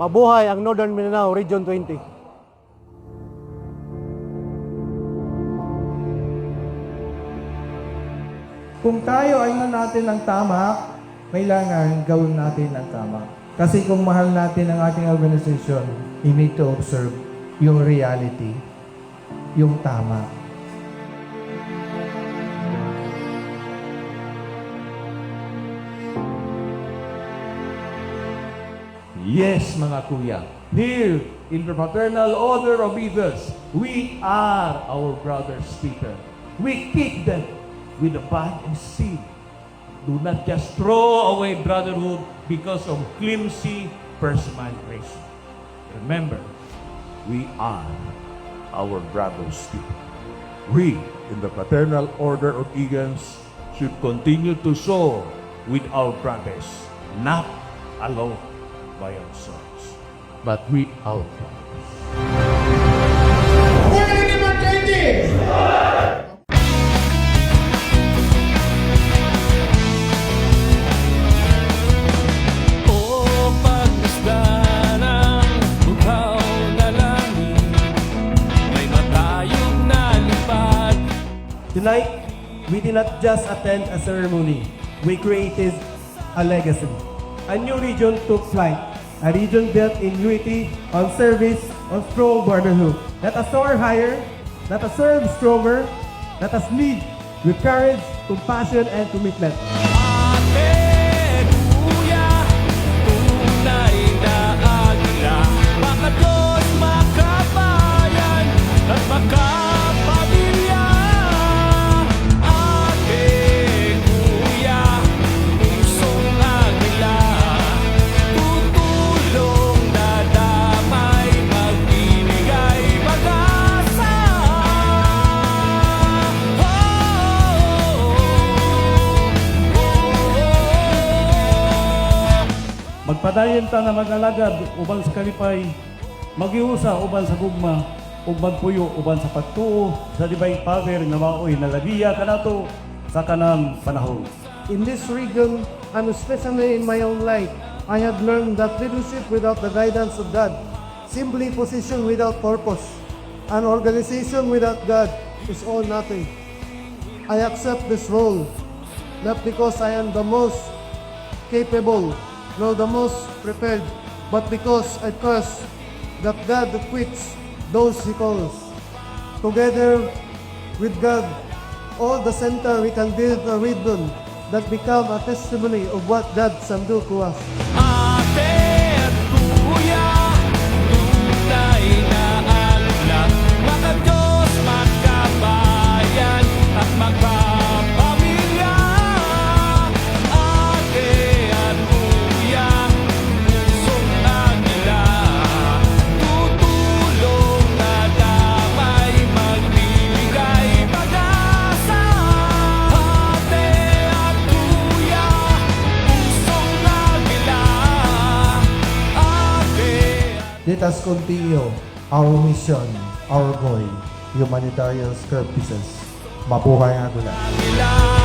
Mabuhay ang Northern Mindanao Region 20. Kung tayo ay natin ng tama, kailangan gawin natin ang tama. Kasi kung mahal natin ang ating organization, we need to observe yung reality, yung tama. Yes, mga kuya. Here, in the fraternal order of leaders, we are our brother's keeper. We keep them with the bad and sin. Do not just throw away brotherhood because of flimsy personal grace. Remember, we are our brother's keeper. We, in the fraternal order of Eagles, should continue to soar with our brothers, not alone by ourselves, but with our brothers. Tonight, we did not just attend a ceremony. We created a legacy. A new region took flight. A region built in unity, on service, on strong brotherhood. Let us soar higher. Let us serve stronger. Let us lead with courage, compassion, and commitment. Magpadayon ta nga mag-alagad uban sa kalipay, magiusa uban sa gugma, ug magpuyo uban sa pagtuo sa Divine Father nga maoy nalagiya kanato sa kanang panahon. In this region, and especially in my own life, I have learned that leadership without the guidance of God, simply position without purpose, an organization without God is all nothing. I accept this role, not because I am the most capable, nor the most prepared, but because I trust that God equips those He calls. Together with God, all the center, we can build a region that become a testimony of what God can do to us. Let us continue our mission, our goal, humanitarian services. Mabuhay ang Agulay.